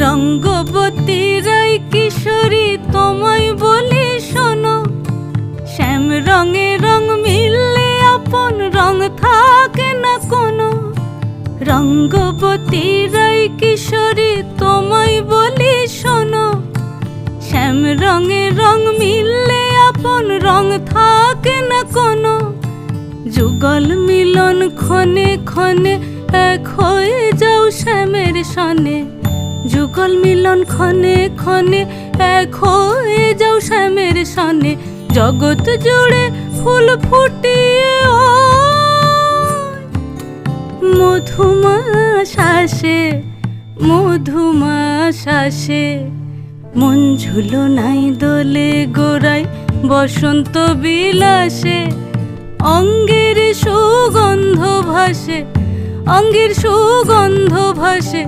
রঙ্গবতী রাই কিশোরী তোমায় বলি শোনো, শ্যাম রঙে রং মিললে আপন রং থাকে না কোনো। রঙ্গবতী রাই কিশোরী তোমায় বলি শোনো, শ্যাম রঙে রং মিললে আপন রং থাকে না কোনো। যুগল মিলন ক্ষণে ক্ষণে এক হয়ে যাও শ্যামের সনে, যুগল মিলন ক্ষণে ক্ষণে এক হয়ে যাও শ্যামের সনে। জগৎ জুড়ে ফুল ফুটিয়ে ও মধুমাস আসে, মধুমাস আসে। মন ঝুলো নাই দোলে গোড়ায় বসন্ত বিলাসে, অঙ্গের সুগন্ধ ভাসে, অঙ্গের সুগন্ধ ভাসে।